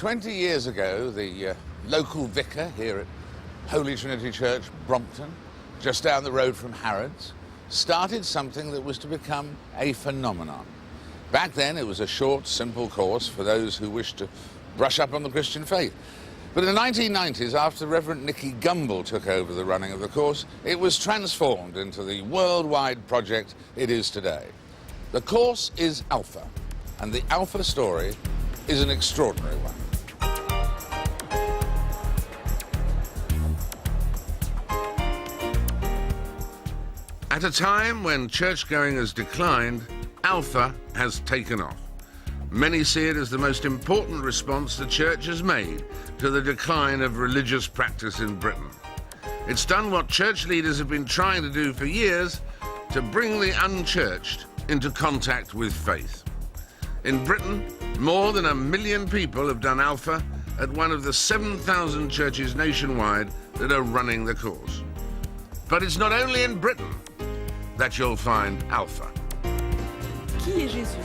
20 years ago, the local vicar here at Holy Trinity Church, Brompton, just down the road from Harrods, started something that was to become a phenomenon. Back then, it was a short, simple course for those who wished to brush up on the Christian faith. But in the 1990s, after Reverend Nicky Gumbel took over the running of the course, it was transformed into the worldwide project it is today. The course is Alpha, and the Alpha story is an extraordinary one. At a time when church-going has declined, Alpha has taken off. Many see it as the most important response the church has made to the decline of religious practice in Britain. It's done what church leaders have been trying to do for years, to bring the unchurched into contact with faith. In Britain, more than 1 million people have done Alpha at one of the 7,000 churches nationwide that are running the course. But it's not only in Britain that you'll find Alpha. Qui est Jésus?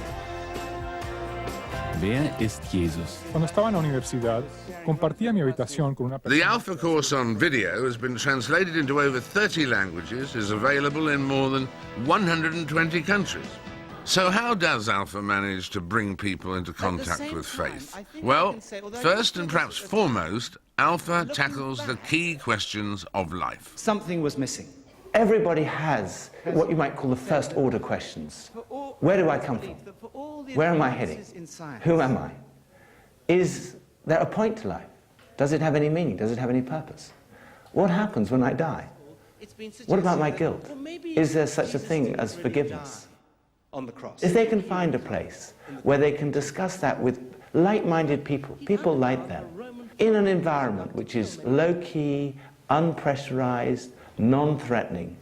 Wer ist Jesus? Cuando estaba en la universidad, compartía mi habitación con una The persona. Alpha course on video has been translated into over 30 languages, is available in more than 120 countries. So how does Alpha manage to bring people into contact with faith? Well, first and perhaps foremost, Alpha tackles the key questions of life. Something was missing. Everybody has what you might call the first order questions. Where do I come from? Where am I heading? Who am I? Is there a point to life? Does it have any meaning? Does it have any purpose? What happens when I die? What about my guilt? Is there such a thing as forgiveness? If they can find a place where they can discuss that with like-minded people, people like them, in an environment which is low-key, unpressurized, non-threatening,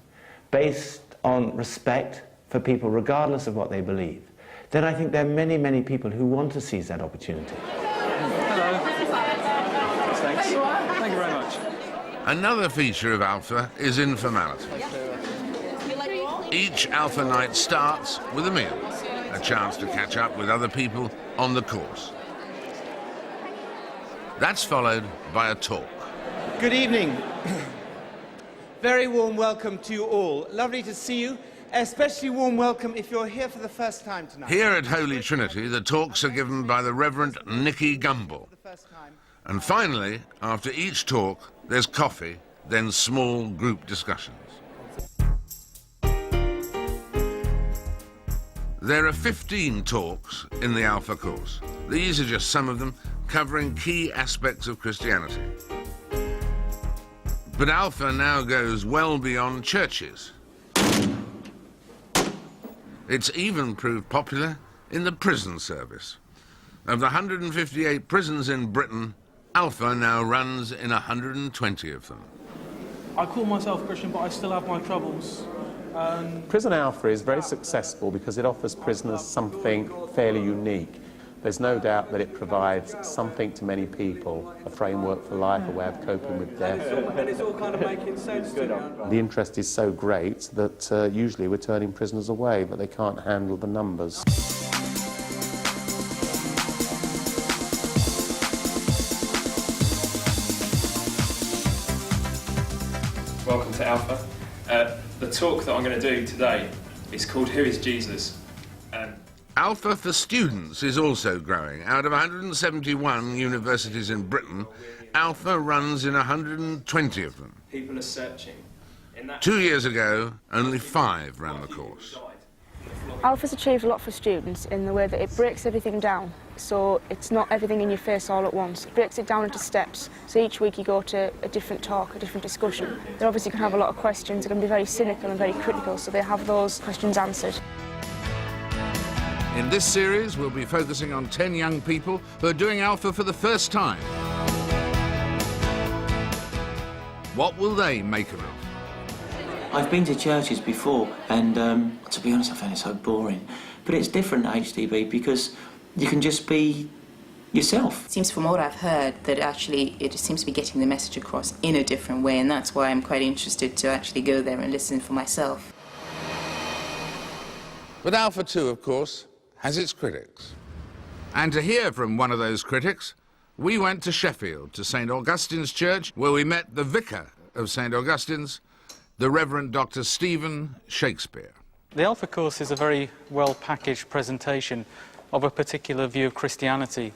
based on respect for people regardless of what they believe, then I think there are many, many people who want to seize that opportunity. Hello. Thanks. Thank you very much. Another feature of Alpha is informality. Each Alpha night starts with a meal, a chance to catch up with other people on the course. That's followed by a talk. Good evening. Very warm welcome to you all. Lovely to see you. Especially warm welcome if you're here for the first time tonight. Here at Holy Trinity, the talks are given by the Reverend Nicky Gumbel. And finally, after each talk, there's coffee, then small group discussions. There are 15 talks in the Alpha course. These are just some of them, covering key aspects of Christianity. But Alpha now goes well beyond churches. It's even proved popular in the prison service. Of the 158 prisons in Britain, Alpha now runs in 120 of them. I call myself Christian, but I still have my troubles. Prison Alpha is very successful because it offers prisoners something fairly unique. There's no doubt that it provides something to many people, a framework for life, a way of coping with death. And it's all kind of making sense to me. The interest is so great that usually we're turning prisoners away, but they can't handle the numbers. Welcome to Alpha. The talk that I'm going to do today is called Who is Jesus? Alpha for Students is also growing. Out of 171 universities in Britain, Alpha runs in 120 of them. People are searching. 2 years ago, only 5 ran the course. Alpha's achieved a lot for students in the way that it breaks everything down. So it's not everything in your face all at once. It breaks it down into steps. So each week you go to a different talk, a different discussion. They obviously can have a lot of questions. They can be very cynical and very critical, so they have those questions answered. In this series, we'll be focusing on 10 young people who are doing Alpha for the first time. What will they make of it? I've been to churches before, and to be honest, I found it so boring. But it's different at HTB because you can just be yourself. It seems from what I've heard that actually it seems to be getting the message across in a different way, and that's why I'm quite interested to actually go there and listen for myself. But Alpha 2, of course, has its critics. And to hear from one of those critics, we went to Sheffield, to St Augustine's Church, where we met the vicar of St Augustine's, the Reverend Dr. Stephen Shakespeare. The Alpha course is a very well-packaged presentation of a particular view of Christianity.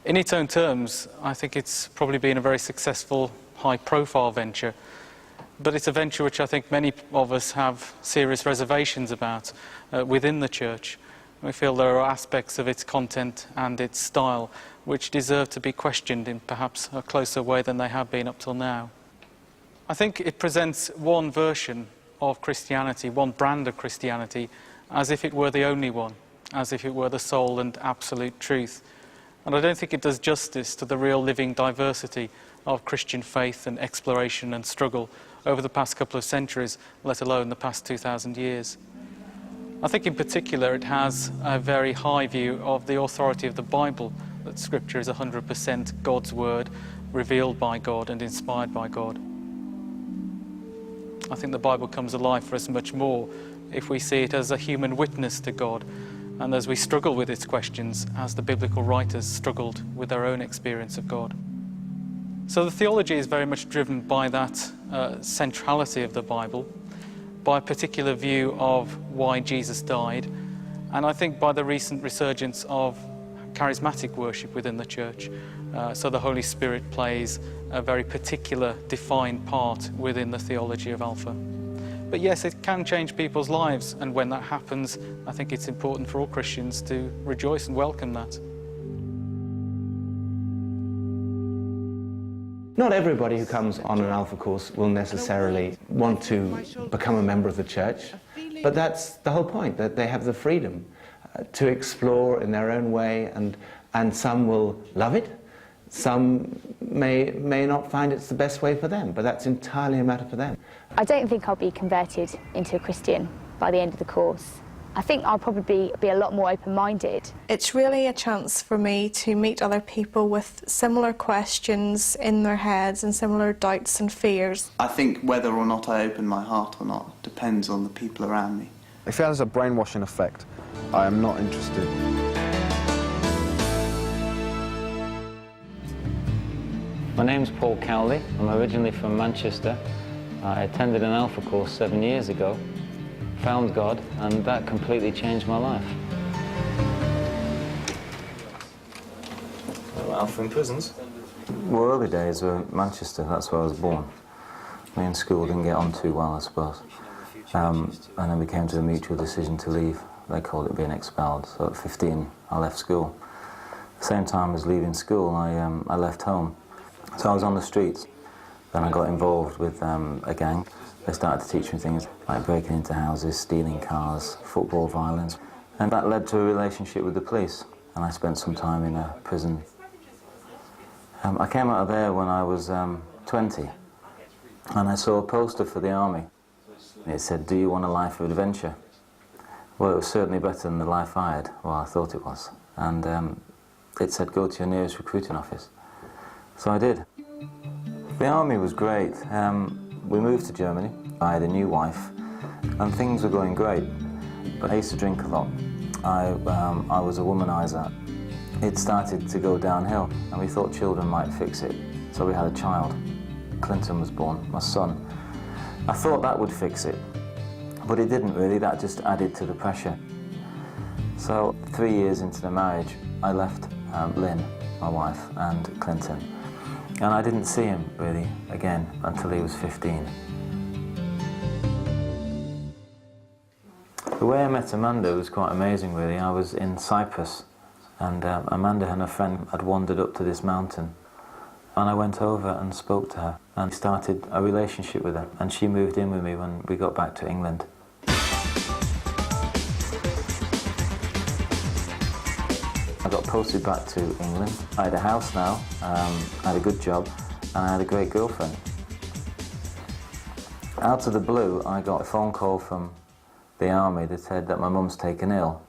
In its own terms, I think it's probably been a very successful, high-profile venture, but it's a venture which I think many of us have serious reservations about within the Church. We feel there are aspects of its content and its style which deserve to be questioned in perhaps a closer way than they have been up till now. I think it presents one version of Christianity, one brand of Christianity, as if it were the only one, as if it were the sole and absolute truth. And I don't think it does justice to the real living diversity of Christian faith and exploration and struggle over the past couple of centuries, let alone the past 2,000 years. I think in particular it has a very high view of the authority of the Bible, that Scripture is 100% God's word, revealed by God and inspired by God. I think the Bible comes alive for us much more if we see it as a human witness to God, and as we struggle with its questions, as the biblical writers struggled with their own experience of God. So the theology is very much driven by that centrality of the Bible, by a particular view of why Jesus died, and I think by the recent resurgence of charismatic worship within the Church. So the Holy Spirit plays a very particular, defined part within the theology of Alpha. But yes, it can change people's lives, and when that happens, I think it's important for all Christians to rejoice and welcome that. Not everybody who comes on an Alpha course will necessarily want to become a member of the Church, but that's the whole point, that they have the freedom to explore in their own way, and some will love it, some may not find it's the best way for them, but that's entirely a matter for them. I don't think I'll be converted into a Christian by the end of the course. I think I'll probably be a lot more open-minded. It's really a chance for me to meet other people with similar questions in their heads and similar doubts and fears. I think whether or not I open my heart or not depends on the people around me. If it has a brainwashing effect, I am not interested. My name's Paul Cowley. I'm originally from Manchester. I attended an Alpha course 7 years ago, found God, and that completely changed my life. Alpha in prisons? Well, early days were Manchester, that's where I was born. Me and school didn't get on too well, I suppose. And then we came to the mutual decision to leave. They called it being expelled. So at 15, I left school. At the same time as leaving school, I left home. So I was on the streets. Then I got involved with a gang. They started to teach me things like breaking into houses, stealing cars, football violence. And that led to a relationship with the police. And I spent some time in a prison. I came out of there when I was 20. And I saw a poster for the army. It said, "Do you want a life of adventure?" Well, it was certainly better than the life I had. Well, I thought it was. And it said, "Go to your nearest recruiting office." So I did. The army was great. We moved to Germany. I had a new wife, and things were going great. But I used to drink a lot. I was a womanizer. It started to go downhill, and we thought children might fix it. So we had a child. Clinton was born, my son. I thought that would fix it, but it didn't really. That just added to the pressure. So 3 years into the marriage, I left Lynn, my wife, and Clinton. And I didn't see him, really, again, until he was 15. The way I met Amanda was quite amazing, really. I was in Cyprus, and Amanda and her friend had wandered up to this mountain. And I went over and spoke to her, and started a relationship with her. And she moved in with me when we got back to England. I got posted back to England. I had a house now, I had a good job, and I had a great girlfriend. Out of the blue, I got a phone call from the army that said that my mum's taken ill.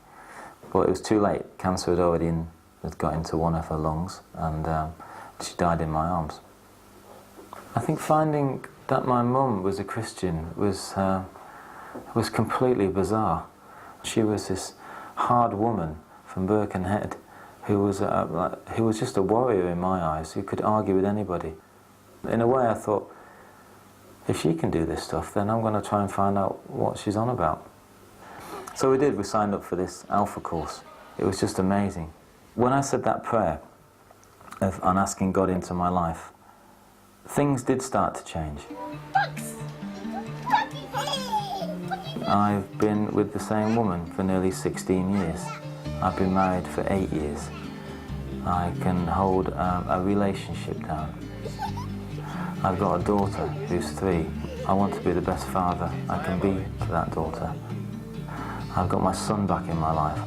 But it was too late. Cancer had got into one of her lungs, and she died in my arms. I think finding that my mum was a Christian was completely bizarre. She was this hard woman from Birkenhead who was just a warrior in my eyes, who could argue with anybody. In a way I thought, if she can do this stuff, then I'm going to try and find out what she's on about. So we did, we signed up for this Alpha course. It was just amazing. When I said that prayer on asking God into my life, things did start to change. I've been with the same woman for nearly 16 years. I've been married for 8 years. I can hold a relationship down. I've got a daughter who's 3. I want to be the best father I can be to that daughter. I've got my son back in my life.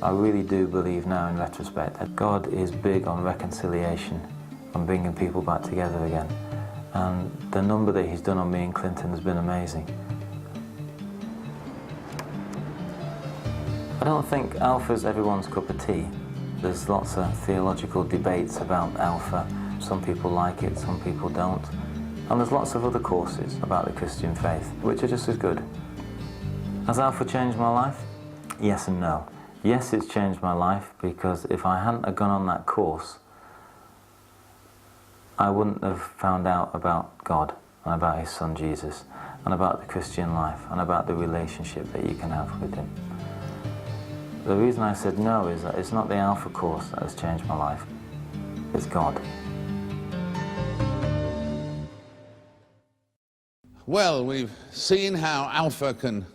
I really do believe now in retrospect that God is big on reconciliation, on bringing people back together again. And the number that he's done on me and Clinton has been amazing. I don't think Alpha's everyone's cup of tea. There's lots of theological debates about Alpha. Some people like it, some people don't. And there's lots of other courses about the Christian faith, which are just as good. Has Alpha changed my life? Yes and no. Yes, it's changed my life, because if I hadn't have gone on that course, I wouldn't have found out about God and about his son Jesus and about the Christian life and about the relationship that you can have with him. The reason I said no is that it's not the Alpha course that has changed my life, it's God. Well, we've seen how Alpha can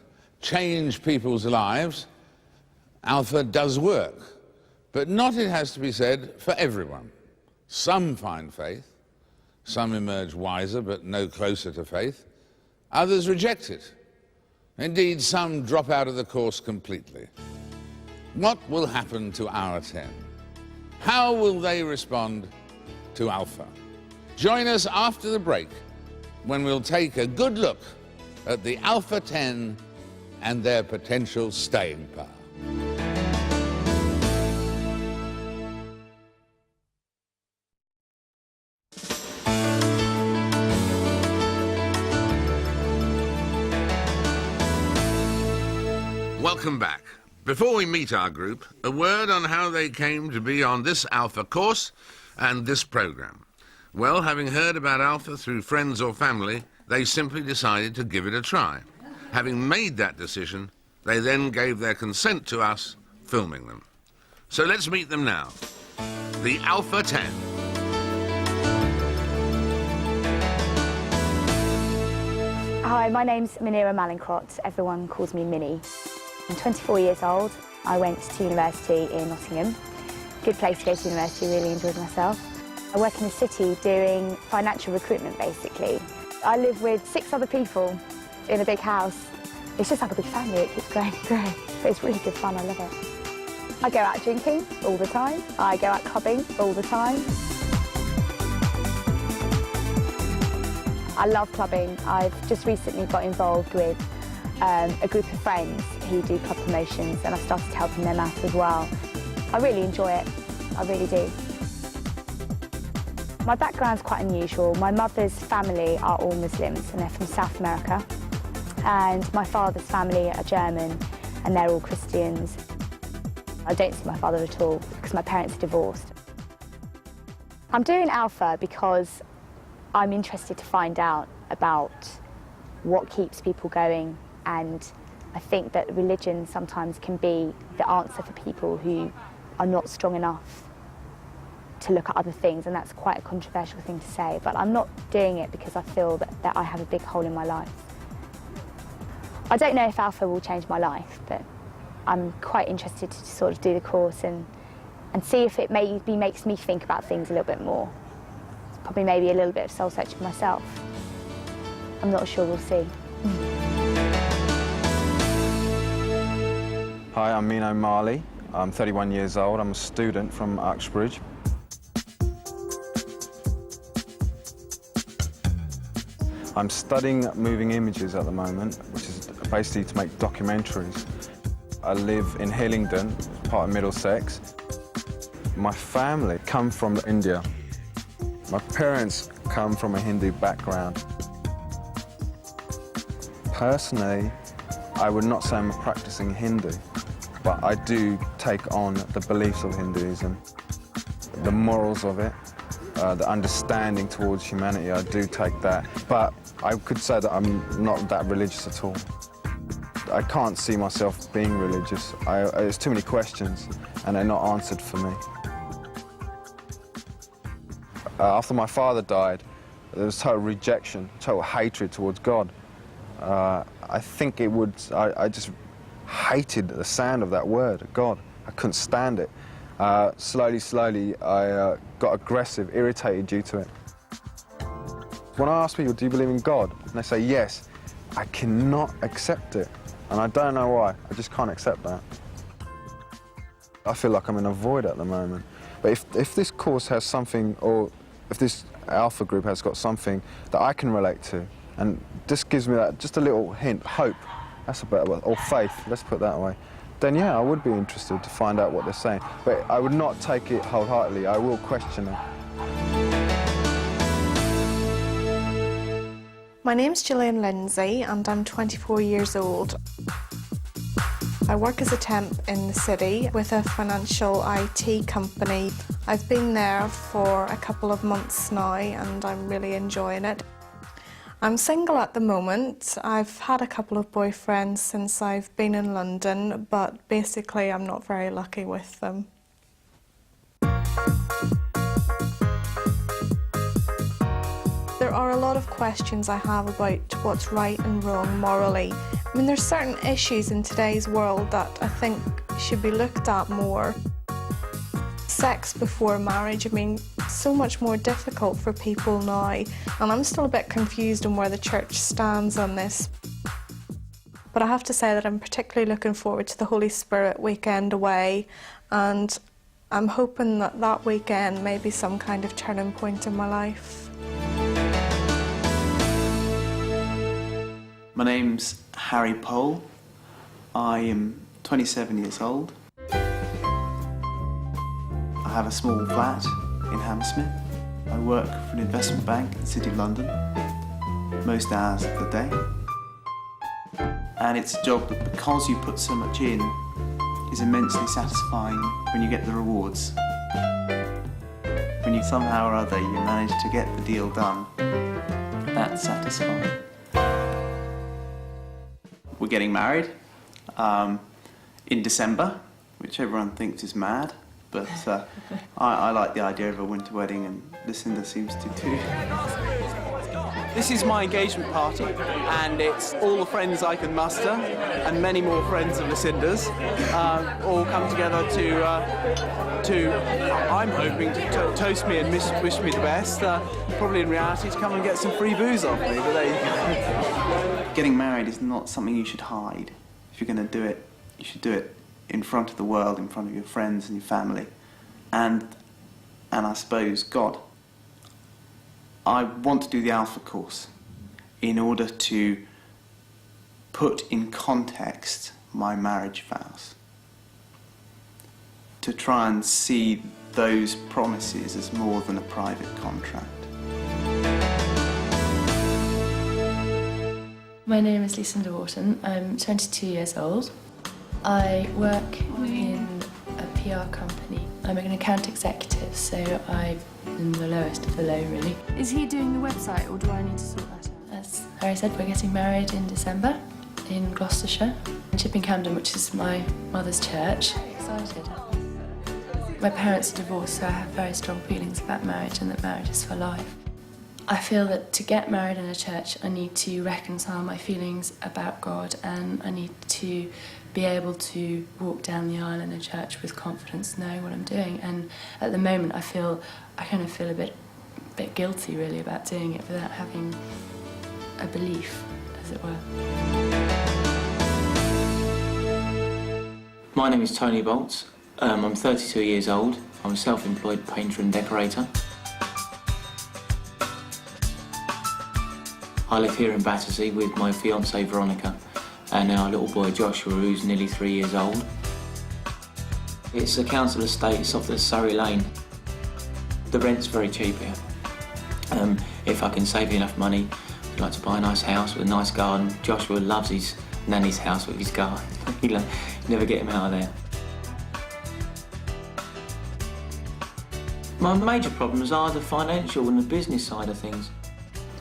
change people's lives. Alpha does work, but not, it has to be said, for everyone. Some find faith, some emerge wiser but no closer to faith, others reject it. Indeed, some drop out of the course completely. What will happen to our 10? How will they respond to Alpha? Join us after the break, when we'll take a good look at the Alpha 10 and their potential staying power. Welcome back. Before we meet our group, a word on how they came to be on this Alpha course and this program. Well, having heard about Alpha through friends or family, they simply decided to give it a try. Having made that decision, they then gave their consent to us filming them. So let's meet them now. The Alpha 10. Hi, my name's Munira Malincrot. Everyone calls me Minnie. I'm 24 years old. I went to university in Nottingham. Good place to go to university, really enjoyed myself. I work in the city doing financial recruitment, basically. I live with 6 other people in a big house. It's just like a big family, it keeps growing and growing. But it's really good fun, I love it. I go out drinking all the time. I go out clubbing all the time. I love clubbing. I've just recently got involved with a group of friends who do club promotions, and I've started helping them out as well. I really enjoy it, I really do. My background's quite unusual. My mother's family are all Muslims and they're from South America, and my father's family are German and they're all Christians. I don't see my father at all because my parents are divorced. I'm doing Alpha because I'm interested to find out about what keeps people going, and I think that religion sometimes can be the answer for people who are not strong enough to look at other things, and that's quite a controversial thing to say, but I'm not doing it because I feel that I have a big hole in my life. I don't know if Alpha will change my life, but I'm quite interested to sort of do the course and see if it maybe makes me think about things a little bit more. It's probably maybe a little bit of soul searching myself. I'm not sure, we'll see. Hi, I'm Mino Marley. I'm 31 years old. I'm a student from Uxbridge. I'm studying moving images at the moment, which is basically to make documentaries. I live in Hillingdon, part of Middlesex. My family come from India. My parents come from a Hindu background. Personally, I would not say I'm a practicing Hindu, but but I do take on the beliefs of Hinduism, the morals of it, the understanding towards humanity. I do take that, but I could say that I'm not that religious at all. I can't see myself being religious. There's too many questions, and they're not answered for me. After my father died, there was total rejection, total hatred towards God. I think it would, I just hated the sound of that word, God. I couldn't stand it. Slowly, I got aggressive, irritated due to it. When I ask people, do you believe in God? And they say yes, I cannot accept it. And I don't know why, I just can't accept that. I feel like I'm in a void at the moment. But if this course has something, or if this Alpha group has got something that I can relate to, and this gives me that, just a little hint, hope, that's a better word, or faith, let's put it that way, then yeah, I would be interested to find out what they're saying. But I would not take it wholeheartedly, I will question it. My name's Gillian Lindsay and I'm 24 years old. I work as a temp in the city with a financial IT company. I've been there for a couple of months now and I'm really enjoying it. I'm single at the moment. I've had a couple of boyfriends since I've been in London, but basically I'm not very lucky with them. There are a lot of questions I have about what's right and wrong morally. I mean, there's certain issues in today's world that I think should be looked at more. Sex before marriage, I mean, so much more difficult for people now, and I'm still a bit confused on where the church stands on this. But I have to say that I'm particularly looking forward to the Holy Spirit weekend away, and I'm hoping that that weekend may be some kind of turning point in my life. My name's Harry Pole. I am 27 years old. I have a small flat in Hammersmith. I work for an investment bank in the City of London, most hours of the day. And it's a job that, because you put so much in, is immensely satisfying when you get the rewards. When you somehow or other you manage to get the deal done, that's satisfying. We're getting married in December, which everyone thinks is mad, but I like the idea of a winter wedding, and Lucinda seems to too. This is my engagement party, and it's all the friends I can muster, and many more friends of Lucinda's, all come together to I'm hoping, to toast me and wish me the best. Probably in reality to come and get some free booze off me, but there you go. Getting married is not something you should hide. If you're going to do it, you should do it in front of the world, in front of your friends and your family, and I suppose God. I want to do the Alpha course in order to put in context my marriage vows, to try and see those promises as more than a private contract. My name is Lucinda Wharton. I'm 22 years old. I work in a PR company. I'm an account executive, so I'm the lowest of the low, really. Is he doing the website, or do I need to sort that out? As Harry said, we're getting married in December in Gloucestershire, in Chipping Campden, which is my mother's church. Excited. My parents are divorced, so I have very strong feelings about marriage and that marriage is for life. I feel that to get married in a church, I need to reconcile my feelings about God, and I need to be able to walk down the aisle in a church with confidence, knowing what I'm doing. And at the moment, I kind of feel a bit guilty, really, about doing it without having a belief, as it were. My name is Tony Bolts. I'm 32 years old. I'm a self-employed painter and decorator. I live here in Battersea with my fiancée Veronica and our little boy Joshua, who's nearly 3 years old. It's a council estate, it's off the Surrey Lane. The rent's very cheap here. If I can save enough money, I'd like to buy a nice house with a nice garden. Joshua loves his nanny's house with his garden. never get him out of there. My major problems are the financial and the business side of things.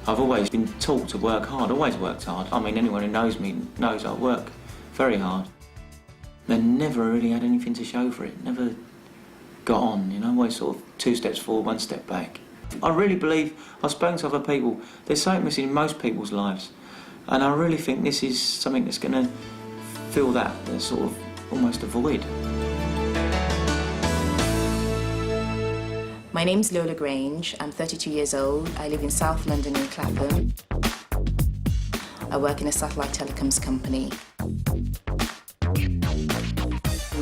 I've always been taught to work hard, always worked hard. I mean, anyone who knows me knows I work very hard. Then never really had anything to show for it, never got on, you know, always sort of 2 steps forward, 1 step back. I really believe, I've spoken to other people, there's something missing in most people's lives. And I really think this is something that's going to fill that sort of almost a void. My name's Lola Grange. I'm 32 years old. I live in South London in Clapham. I work in a satellite telecoms company.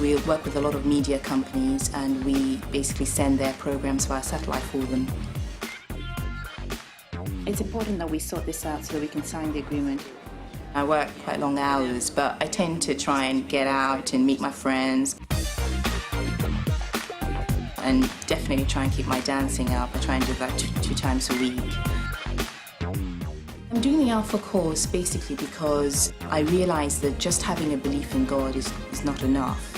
We work with a lot of media companies and we basically send their programs via satellite for them. It's important that we sort this out so that we can sign the agreement. I work quite long hours, but I tend to try and get out and meet my friends. And definitely try and keep my dancing up. I try and do that two times a week. I'm doing the Alpha course basically because I realize that just having a belief in God is not enough.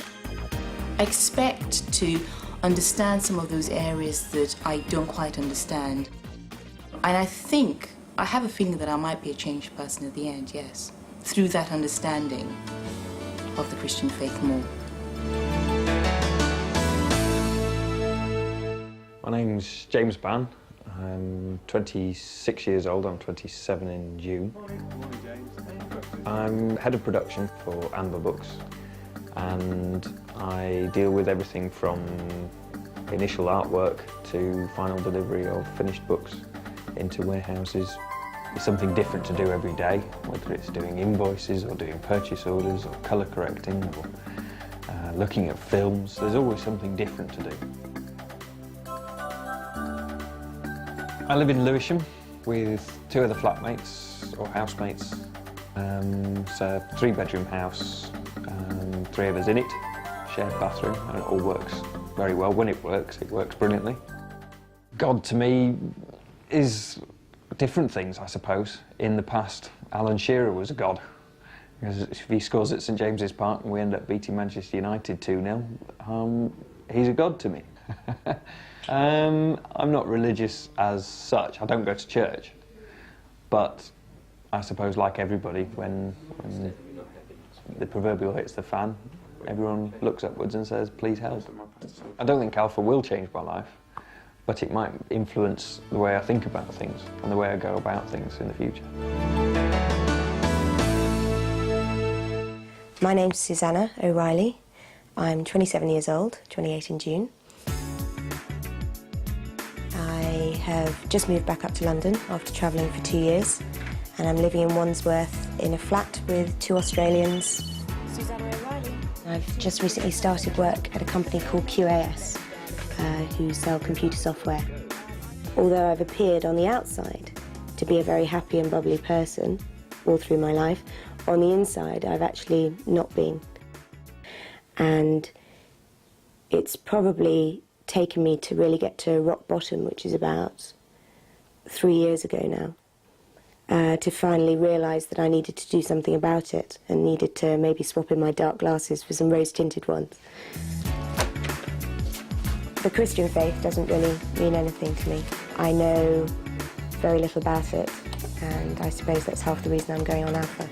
I expect to understand some of those areas that I don't quite understand. And I have a feeling that I might be a changed person at the end, yes, through that understanding of the Christian faith more. My name's James Bann. I'm 26 years old. I'm 27 in June. I'm head of production for Amber Books, and I deal with everything from initial artwork to final delivery of finished books into warehouses. It's something different to do every day, whether it's doing invoices or doing purchase orders or colour correcting or looking at films. There's always something different to do. I live in Lewisham with 2 other flatmates or housemates. It's a 3-bedroom house, 3 of us in it, shared bathroom, and it all works very well. When it works brilliantly. God to me is different things, I suppose. In the past, Alan Shearer was a god. Because if he scores at St James's Park and we end up beating Manchester United 2-0, he's a god to me. I'm not religious as such. I don't go to church. But I suppose, like everybody, when the proverbial hits the fan, everyone looks upwards and says, please help. I don't think Alpha will change my life, but it might influence the way I think about things and the way I go about things in the future. My name's Susanna O'Reilly. I'm 27 years old, 28 in June. I have just moved back up to London after travelling for 2 years, and I'm living in Wandsworth in a flat with 2 Australians. Susanna O'Reilly. I've just recently started work at a company called QAS, who sell computer software. Although I've appeared on the outside to be a very happy and bubbly person all through my life, on the inside I've actually not been. And it's probably taken me to really get to rock bottom, which is about 3 years ago now, to finally realise that I needed to do something about it and needed to maybe swap in my dark glasses for some rose-tinted ones. The Christian faith doesn't really mean anything to me. I know very little about it, and I suppose that's half the reason I'm going on Alpha.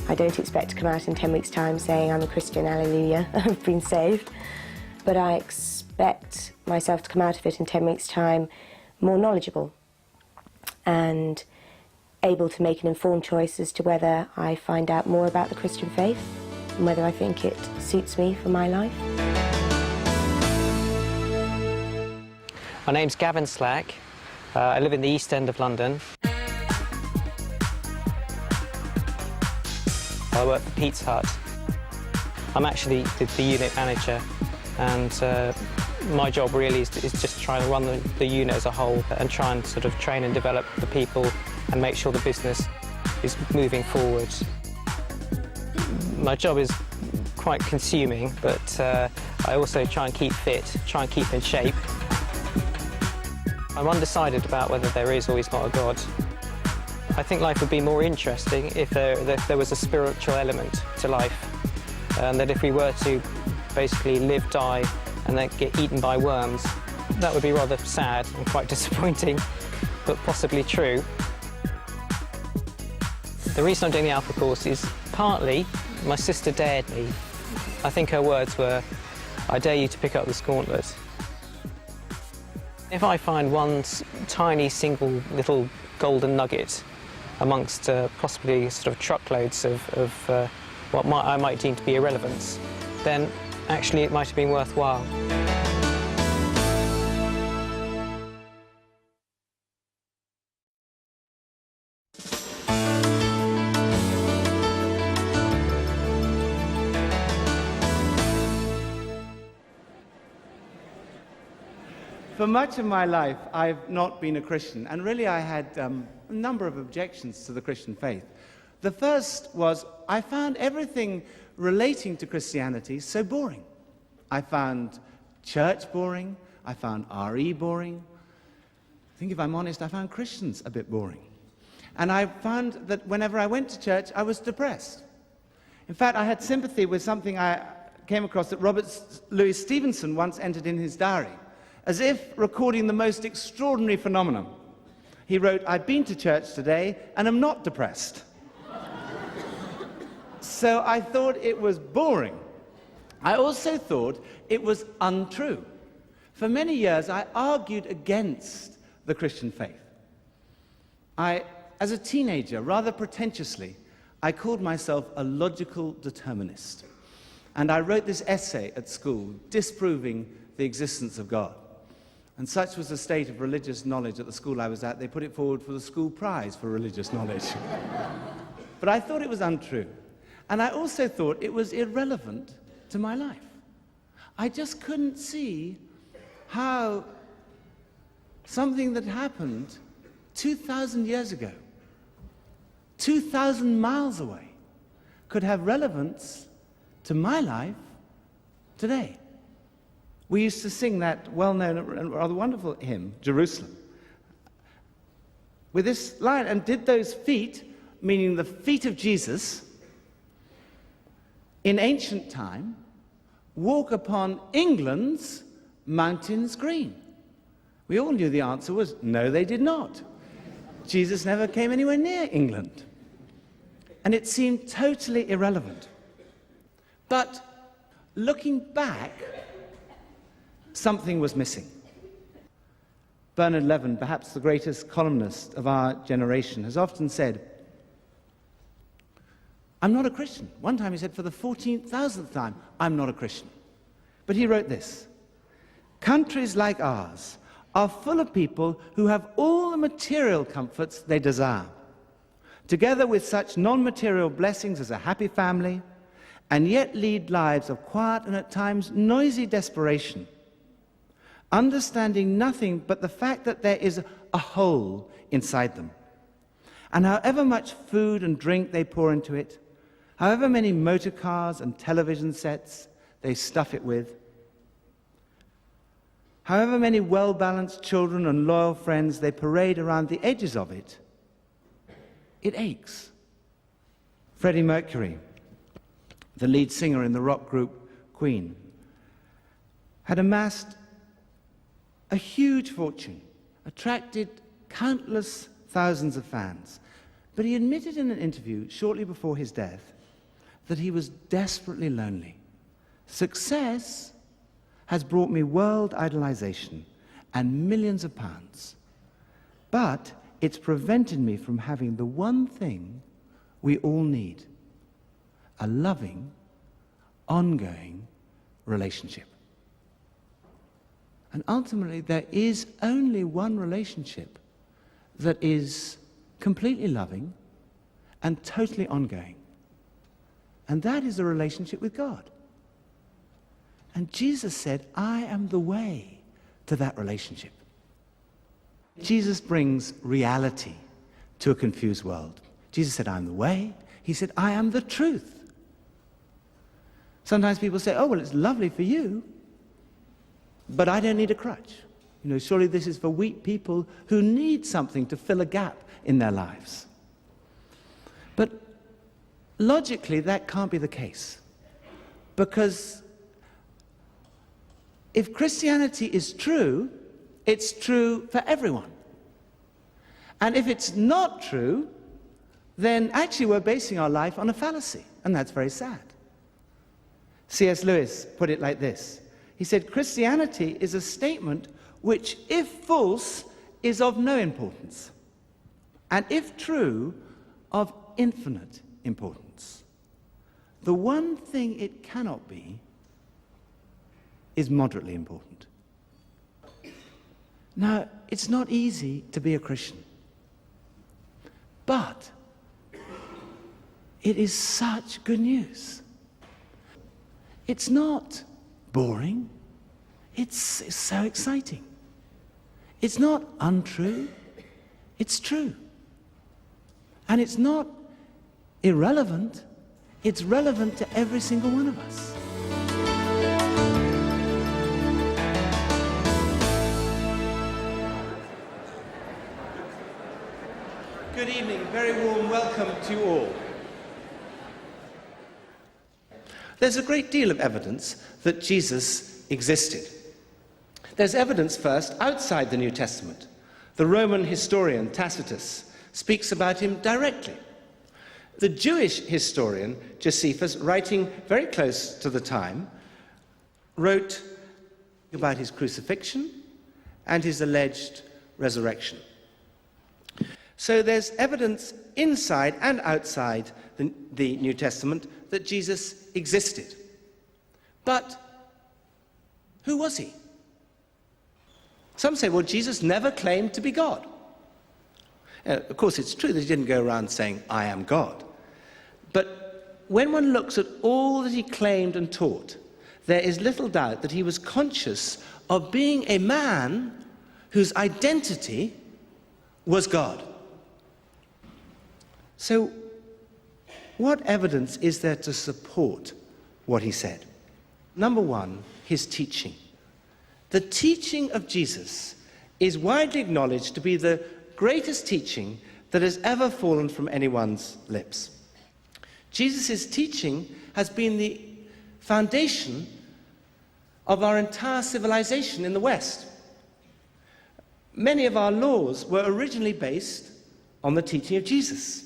I don't expect to come out in 10 weeks' time saying I'm a Christian, hallelujah, I've been saved. But I expect myself to come out of it in 10 weeks' time more knowledgeable and able to make an informed choice as to whether I find out more about the Christian faith and whether I think it suits me for my life. My name's Gavin Slack. I live in the East End of London. I work for Pizza Hut. I'm actually the unit manager, and my job really is just trying to run the unit as a whole and try and sort of train and develop the people and make sure the business is moving forward. My job is quite consuming, but I also try and keep fit, try and keep in shape. I'm undecided about whether there is or is not a God. I think life would be more interesting if there was a spiritual element to life. and that if we were to basically live, die, and then get eaten by worms, that would be rather sad and quite disappointing, but possibly true. The reason I'm doing the Alpha course is partly my sister dared me. I think her words were, "I dare you to pick up this gauntlet." If I find one tiny single little golden nugget amongst possibly sort of truckloads of what I might deem to be irrelevance, then actually it might have been worthwhile. For much of my life, I've not been a Christian, and really I had a number of objections to the Christian faith. The first was I found everything relating to Christianity so boring. I found church boring, I found RE boring. I think if I'm honest, I found Christians a bit boring. And I found that whenever I went to church, I was depressed. In fact, I had sympathy with something I came across that Robert Louis Stevenson once entered in his diary, as if recording the most extraordinary phenomenon. He wrote, "I've been to church today and am not depressed." So I thought it was boring. I also thought it was untrue. For many years, I argued against the Christian faith. As a teenager, rather pretentiously, I called myself a logical determinist. And I wrote this essay at school disproving the existence of God. And such was the state of religious knowledge at the school I was at, they put it forward for the school prize for religious knowledge. But I thought it was untrue. And I also thought it was irrelevant to my life. I just couldn't see how something that happened 2,000 years ago, 2,000 miles away, could have relevance to my life today. We used to sing that well-known and rather wonderful hymn, Jerusalem, with this line, "And did those feet," meaning the feet of Jesus, "in ancient time, walk upon England's mountains green?" We all knew the answer was, no, they did not. Jesus never came anywhere near England. And it seemed totally irrelevant. But looking back, something was missing. Bernard Levin, perhaps the greatest columnist of our generation, has often said, "I'm not a Christian." One time he said for the 14,000th time, "I'm not a Christian." But he wrote this, "Countries like ours are full of people who have all the material comforts they desire, together with such non-material blessings as a happy family, and yet lead lives of quiet and at times noisy desperation, understanding nothing but the fact that there is a hole inside them. And however much food and drink they pour into it, however many motor cars and television sets they stuff it with, however many well-balanced children and loyal friends they parade around the edges of it, it aches." Freddie Mercury, the lead singer in the rock group Queen, had amassed a huge fortune, attracted countless thousands of fans. But he admitted in an interview shortly before his death that he was desperately lonely. "Success has brought me world idolization and millions of pounds, but it's prevented me from having the one thing we all need: a loving, ongoing relationship." And ultimately, there is only one relationship that is completely loving and totally ongoing. And that is a relationship with God. And Jesus said, "I am the way to that relationship." Jesus brings reality to a confused world. Jesus said, "I'm the way." He said, "I am the truth." Sometimes people say, "Oh, well, it's lovely for you, but I don't need a crutch. You know, surely this is for weak people who need something to fill a gap in their lives." But logically, that can't be the case. Because if Christianity is true, it's true for everyone. And if it's not true, then actually we're basing our life on a fallacy, and that's very sad. C.S. Lewis put it like this. He said, Christianity is a statement which, if false, is of no importance, and if true, of infinite importance. The one thing it cannot be is moderately important. Now, it's not easy to be a Christian, but it is such good news. It's not boring. It's so exciting. It's not untrue. It's true. And it's not irrelevant. It's relevant to every single one of us. Good evening. Very warm welcome to you all. There's a great deal of evidence that Jesus existed. There's evidence first outside the New Testament. The Roman historian Tacitus speaks about him directly. The Jewish historian Josephus, writing very close to the time, wrote about his crucifixion and his alleged resurrection. So there's evidence inside and outside the New Testament that Jesus existed. But who was he? Some say, well, Jesus never claimed to be God. Of course, it's true that he didn't go around saying, I am God. But when one looks at all that he claimed and taught, there is little doubt that he was conscious of being a man whose identity was God. So, what evidence is there to support what he said? Number one, his teaching. The teaching of Jesus is widely acknowledged to be the greatest teaching that has ever fallen from anyone's lips. Jesus' teaching has been the foundation of our entire civilization in the West. Many of our laws were originally based on the teaching of Jesus.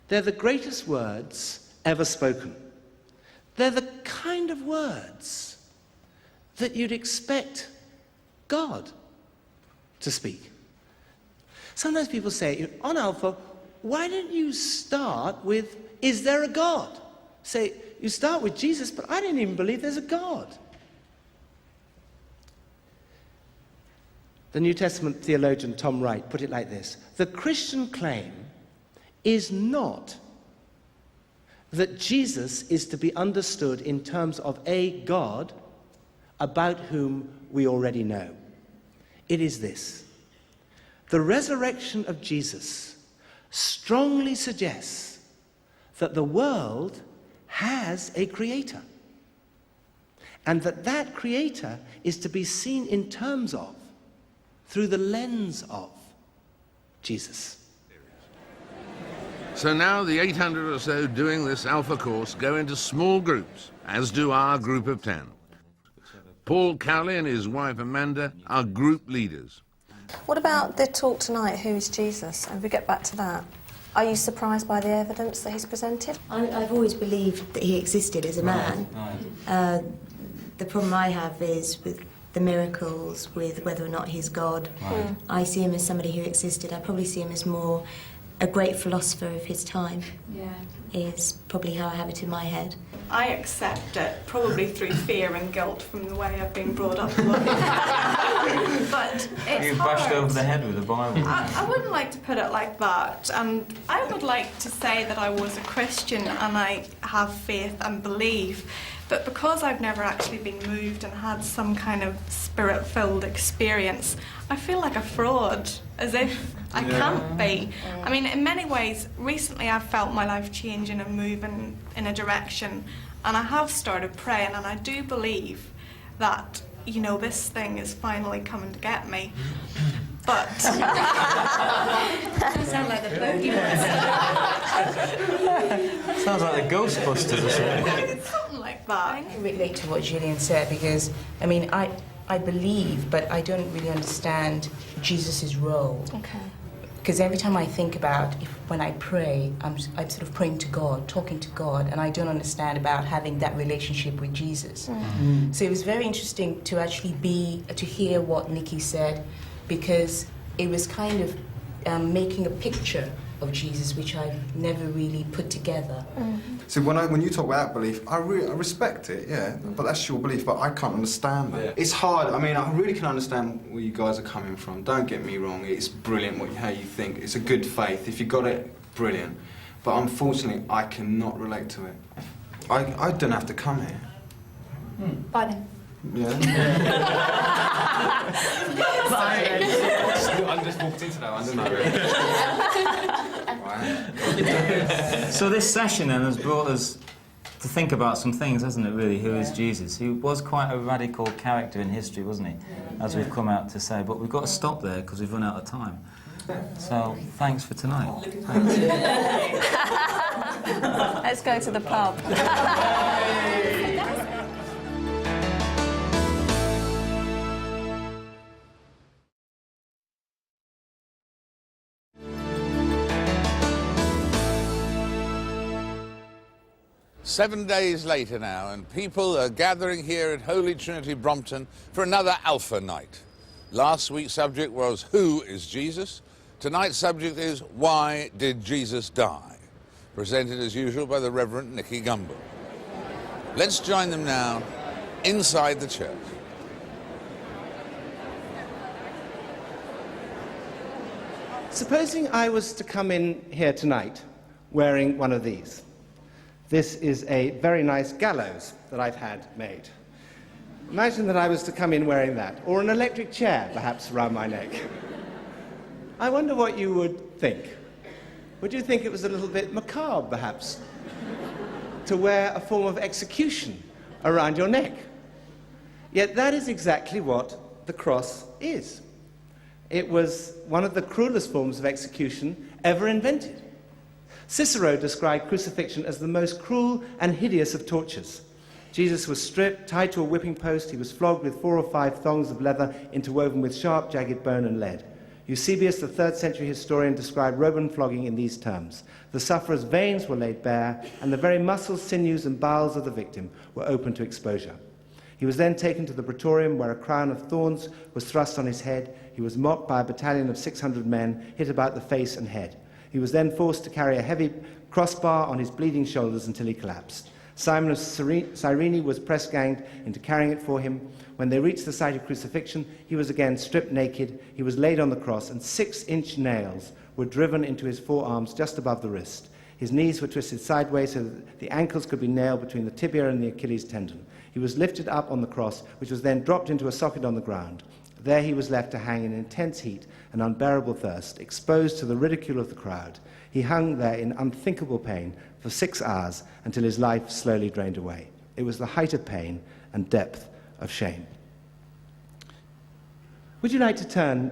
They're the greatest words ever spoken. They're the kind of words that you'd expect God to speak. Sometimes people say, on Alpha, why don't you start with, is there a God? Say, you start with Jesus, but I don't even believe there's a God. The New Testament theologian Tom Wright put it like this: the Christian claim is not that Jesus is to be understood in terms of a God about whom we already know. It is this: the resurrection of Jesus strongly suggests that the world has a creator, and that creator is to be seen in terms of, through the lens of, Jesus. So now the 800 or so doing this Alpha course go into small groups, as do our group of 10. Paul Cowley and his wife Amanda are group leaders. What about the talk tonight, Who is Jesus? And if we get back to that, are you surprised by the evidence that he's presented? I've always believed that he existed as a man. The problem I have is with the miracles, with whether or not he's God. I see him as somebody who existed. I probably see him as more a great philosopher of his time. Is probably how I have it in my head. I accept it, probably through fear and guilt from the way I've been brought up. But it's You bashed over the head with the Bible. I wouldn't like to put it like that, and I would like to say that I was a Christian and I have faith and believe, but because I've never actually been moved and had some kind of spirit-filled experience, I feel like a fraud, as if I can't be. I mean, in many ways, recently I've felt my life changing and moving in a direction, and I have started praying, and I do believe that, you know, this thing is finally coming to get me. but you sound like the bogeyman. Sounds like the Ghostbusters or something. Something like that. I can relate to what Gillian said because, I mean, I believe, but I don't really understand Jesus' role. Okay. Because every time I think about when I pray, I'm sort of praying to God, talking to God, and I don't understand about having that relationship with Jesus. So it was very interesting to actually to hear what Nikki said, because it was kind of making a picture of Jesus, which I've never really put together. See, when you talk about that belief, I respect it, yeah, but that's your belief, but I can't understand that. Yeah. It's hard. I mean, I really can understand where you guys are coming from. Don't get me wrong, it's brilliant how you think. It's a good faith. If you got it, brilliant. But unfortunately, I cannot relate to it. I don't have to come here. Bye then. Yeah. I just walked into that one, didn't I? So this session then has brought us to think about some things, hasn't it, really? Who is Jesus? He was quite a radical character in history, wasn't he? As we've come out to say. But we've got to stop there because we've run out of time. So thanks for tonight. Thanks. Let's go to the pub. 7 days later now, and people are gathering here at Holy Trinity Brompton for another Alpha Night. Last week's subject was, who is Jesus? Tonight's subject is, why did Jesus die? Presented as usual by the Reverend Nicky Gumbel. Let's join them now inside the church. Supposing I was to come in here tonight wearing one of these. This is a very nice gallows that I've had made. Imagine that I was to come in wearing that, or an electric chair, perhaps, around my neck. I wonder what you would think. Would you think it was a little bit macabre, perhaps, to wear a form of execution around your neck? Yet that is exactly what the cross is. It was one of the cruelest forms of execution ever invented. Cicero described crucifixion as the most cruel and hideous of tortures. Jesus was stripped, tied to a whipping post. He was flogged with 4 or 5 thongs of leather interwoven with sharp, jagged bone and lead. Eusebius, the 3rd century historian, described Roman flogging in these terms. The sufferer's veins were laid bare, and the very muscles, sinews, and bowels of the victim were open to exposure. He was then taken to the Praetorium, where a crown of thorns was thrust on his head. He was mocked by a battalion of 600 men, hit about the face and head. He was then forced to carry a heavy crossbar on his bleeding shoulders until he collapsed. Simon of Cyrene was press-ganged into carrying it for him. When they reached the site of crucifixion, he was again stripped naked. He was laid on the cross, and 6-inch nails were driven into his forearms just above the wrist. His knees were twisted sideways so that the ankles could be nailed between the tibia and the Achilles tendon. He was lifted up on the cross, which was then dropped into a socket on the ground. There he was left to hang in intense heat and unbearable thirst, exposed to the ridicule of the crowd. He hung there in unthinkable pain for 6 hours until his life slowly drained away. It was the height of pain and depth of shame. Would you like to turn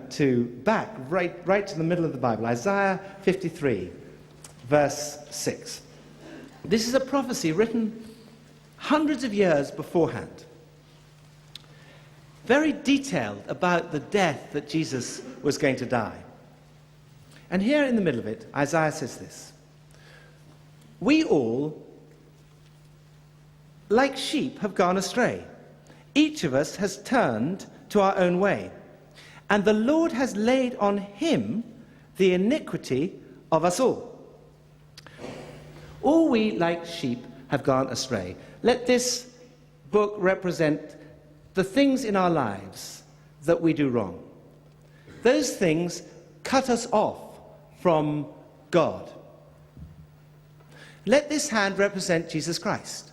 right to the middle of the Bible, Isaiah 53, verse 6. This is a prophecy written hundreds of years beforehand. Very detailed about the death that Jesus was going to die. And here in the middle of it, Isaiah says this: we all, like sheep, have gone astray. Each of us has turned to our own way. And the Lord has laid on him the iniquity of us all. All we, like sheep, have gone astray. Let this book represent the things in our lives that we do wrong. Those things cut us off from God. Let this hand represent Jesus Christ.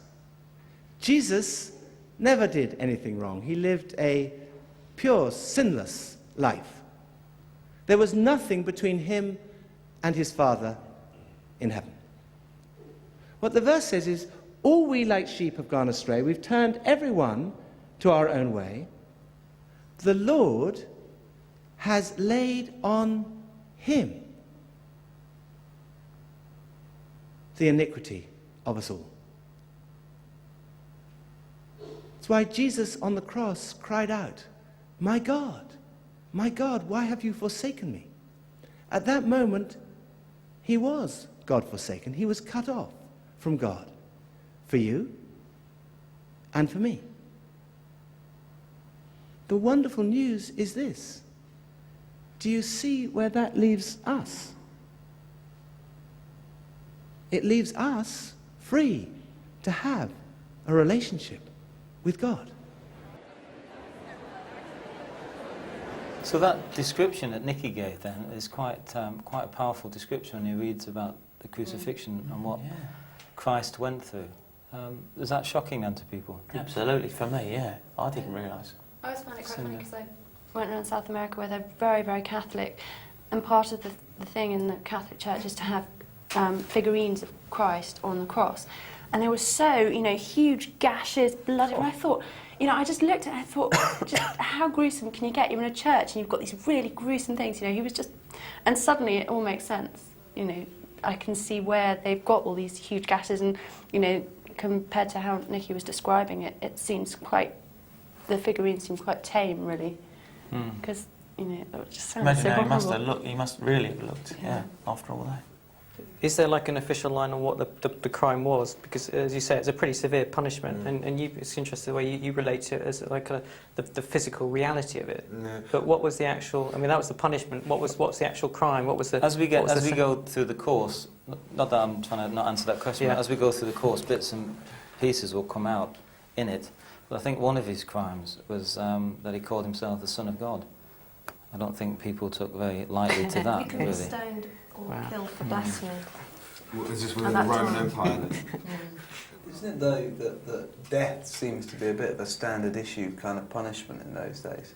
Jesus never did anything wrong. He lived a pure, sinless life. There was nothing between him and his Father in heaven. What the verse says is, all we like sheep have gone astray. We've turned everyone to our own way. The Lord has laid on him the iniquity of us all. That's why Jesus on the cross cried out, my God, why have you forsaken me?" At that moment, he was God forsaken. He was cut off from God for you and for me. The wonderful news is this. Do you see where that leaves us? It leaves us free to have a relationship with God. So that description that Nicky gave then is quite a powerful description when he reads about the crucifixion and what Christ went through. Is that shocking then to people? Absolutely, for me, yeah. I didn't realise. I always found it quite funny because I went around South America where they're very, very Catholic, and part of the thing in the Catholic Church is to have figurines of Christ on the cross. And they were so, huge gashes, blood. And I thought, I just looked at it and I thought, just how gruesome can you get? You're in a church and you've got these really gruesome things. He was just... And suddenly it all makes sense. I can see where they've got all these huge gashes and, compared to how Nicky was describing it, it seems quite... The figurines seem quite tame, really. Because, it just sounds Imagine so how horrible. he must really have looked, after all that. Is there like an official line on what the crime was? Because, as you say, it's a pretty severe punishment, and it's interesting the way you relate to it as like the physical reality of it. No. But what was the actual? I mean, that was the punishment. What's the actual crime? What was the? As we go through the course, not that I'm trying to not answer that question, but as we go through the course, bits and pieces will come out in it. But I think one of his crimes was that he called himself the Son of God. I don't think people took very lightly to that. You can be really. stoned or killed for blasphemy. Is this At within the that Roman time. Empire? Isn't it though that death seems to be a bit of a standard issue kind of punishment in those days?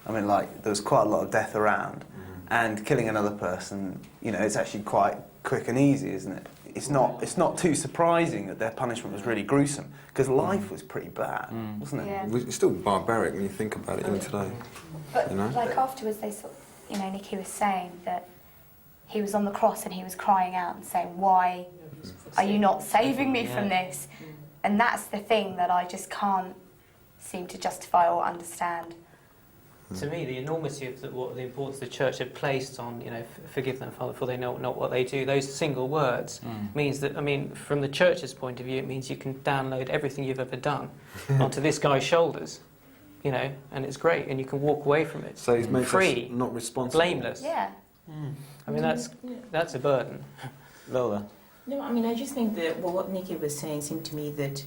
I mean, like, there was quite a lot of death around, and killing another person, it's actually quite quick and easy, isn't it? It's not too surprising that their punishment was really gruesome, because life was pretty bad, wasn't it? Yeah. It's still barbaric when you think about it even today. But You know? like afterwards, they sort, Nicky was saying that he was on the cross and he was crying out and saying, "Why are you not saving me from this?" And that's the thing that I just can't seem to justify or understand. To me, the enormity of what the importance the church had placed on, forgive them, Father, for they know not what they do. Those single words means that, from the church's point of view, it means you can download everything you've ever done onto this guy's shoulders, and it's great, and you can walk away from it So he's made free, us not responsible. blameless. Yeah. That's a burden. Lola. No, I just think that what Nicky was saying seemed to me that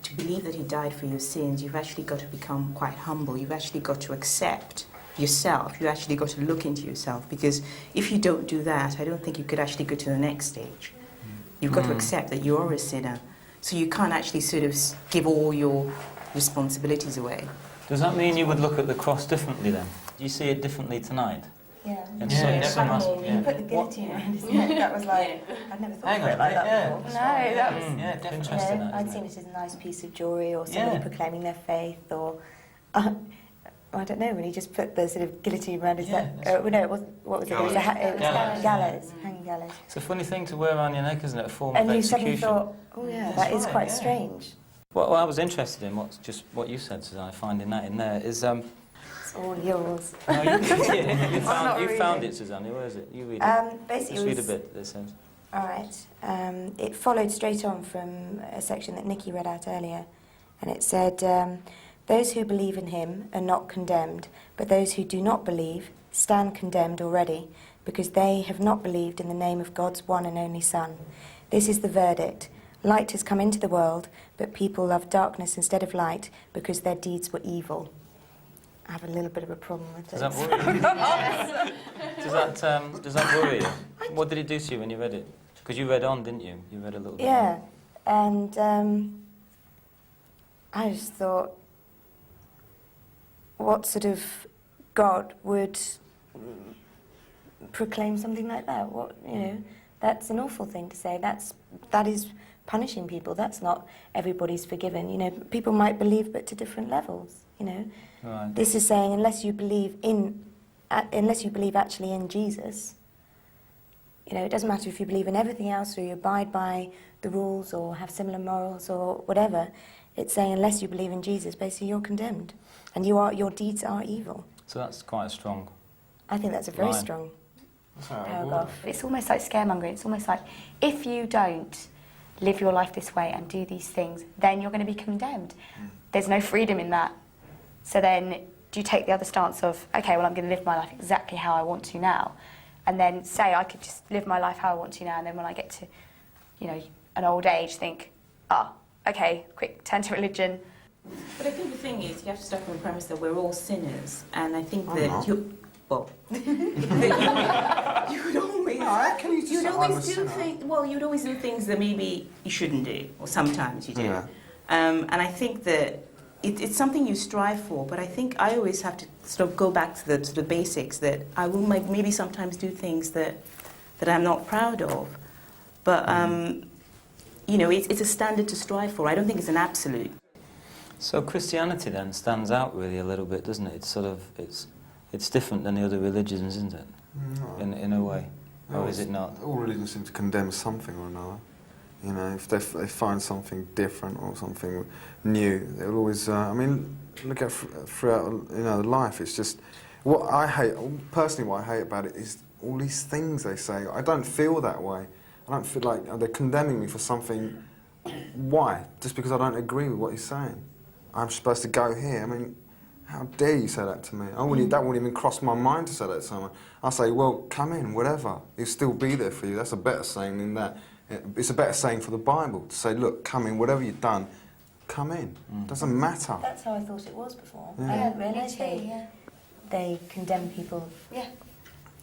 to believe that he died for your sins, you've actually got to become quite humble. You've actually got to accept yourself. You've actually got to look into yourself, because if you don't do that, I don't think you could actually go to the next stage. You've got to accept that you are a sinner, so you can't actually sort of give all your responsibilities away. Does that mean you would look at the cross differently then? Do you see it differently tonight? Yeah. You put the guillotine around his neck. That was like, I'd never thought about that before. No, that was... definitely. You know, I'd seen it as a nice piece of jewellery, or somebody proclaiming their faith, or... I don't know, when he just put the sort of guillotine around his neck. No, it wasn't. What was it? It was a gallows, hanging gallows. It's a funny thing to wear around your neck, isn't it? A form And of you execution. suddenly thought, oh yeah, that is quite strange. What I was interested in, what you said, Suzanne, I find in that is... It's all yours. No, you found it, Suzanne. Where is it? You read it. Basically, just read a bit, this ends. All right. It followed straight on from a section that Nicky read out earlier, and it said, "Those who believe in him are not condemned, but those who do not believe stand condemned already, because they have not believed in the name of God's one and only Son. This is the verdict. Light has come into the world, but people love darkness instead of light because their deeds were evil." I have a little bit of a problem with this. Does that worry you? Does that worry you? What did it do to you when you read it? Because you read on, didn't you? You read a little bit. Yeah, and I just thought, what sort of God would proclaim something like that? What, that's an awful thing to say. That is punishing people. That's not everybody's forgiven. People might believe, but to different levels. Right. This is saying, unless you believe in unless you believe actually in Jesus, you know, it doesn't matter if you believe in everything else or you abide by the rules or have similar morals or whatever. It's saying unless you believe in Jesus, basically you're condemned, and your deeds are evil. So that's quite a strong. I think that's a very line. strong paragraph. paragraph. It's almost like scaremongering. It's almost like if you don't live your life this way and do these things, then you're going to be condemned. There's no freedom in that. So then do you take the other stance of, okay, well, I'm going to live my life exactly how I want to now, and then say I could just live my life how I want to now, and then when I get to, you know, an old age, think, okay, quick, turn to religion. But I think the thing is, you have to start from the premise that we're all sinners, and I think that you would always do things that maybe you shouldn't do, or sometimes you do. Yeah. And I think that it's something you strive for, but I think I always have to sort of go back to the basics, that I will maybe sometimes do things that I'm not proud of, but you know, it's a standard to strive for. I don't think it's an absolute. So Christianity then stands out really a little bit, doesn't it? It's sort of it's different than the other religions, isn't it? No. In a way, or is it not? All religions seem to condemn something or another. You know, if they find something different or something new, they'll always. I mean, look at throughout life. It's just what I hate. Personally, what I hate about it is all these things they say. I don't feel that way. I don't feel like they're condemning me for something. Why? Just because I don't agree with what he's saying. I'm supposed to go here. I mean, how dare you say that to me? That wouldn't even cross my mind to say that to someone. I say, well, come in, whatever. He'll still be there for you. That's a better saying than that. It's a better saying for the Bible to say, look, come in, whatever you've done, come in. Doesn't matter. That's how I thought it was before. Yeah. I hadn't realised they condemn people that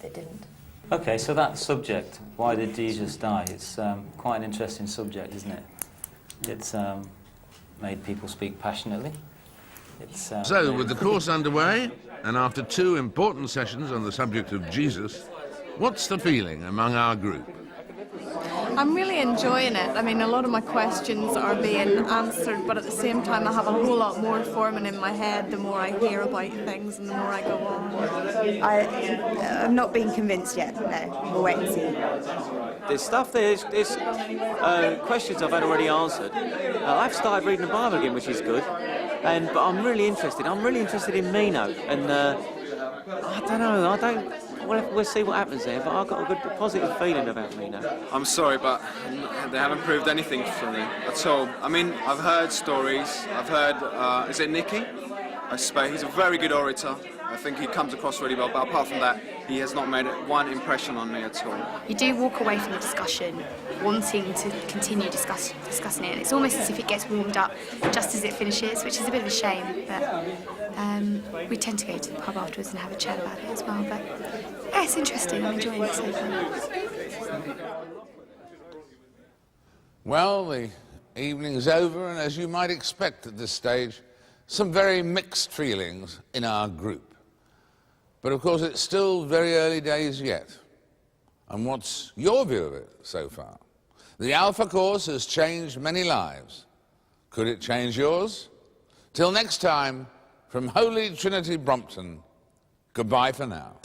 didn't. Okay, so that subject, why did Jesus die? It's quite an interesting subject, isn't it? It's made people speak passionately. So, with the course underway, and after 2 important sessions on the subject of Jesus, what's the feeling among our group? I'm really enjoying it. I mean, a lot of my questions are being answered, but at the same time I have a whole lot more forming in my head the more I hear about things and the more I go on. I'm not being convinced yet, no. We'll wait and see. There's stuff there's questions I've had already answered. I've started reading the Bible again, which is good, but I'm really interested. I'm really interested in Mino, and I don't know, we'll see what happens there, but I've got a good positive feeling about Mino. I'm sorry, but they haven't proved anything for me at all. I mean, I've heard stories. I've heard, is it Nicky? I suppose he's a very good orator. I think he comes across really well, but apart from that, he has not made one impression on me at all. You do walk away from the discussion wanting to continue discussing it. It's almost as if it gets warmed up just as it finishes, which is a bit of a shame, but we tend to go to the pub afterwards and have a chat about it as well. But yeah, it's interesting. I'm enjoying it so far. Well, the evening's over, and as you might expect at this stage, some very mixed feelings in our group. But of course, it's still very early days yet. And what's your view of it so far? The Alpha course has changed many lives. Could it change yours? Till next time, from Holy Trinity Brompton, goodbye for now.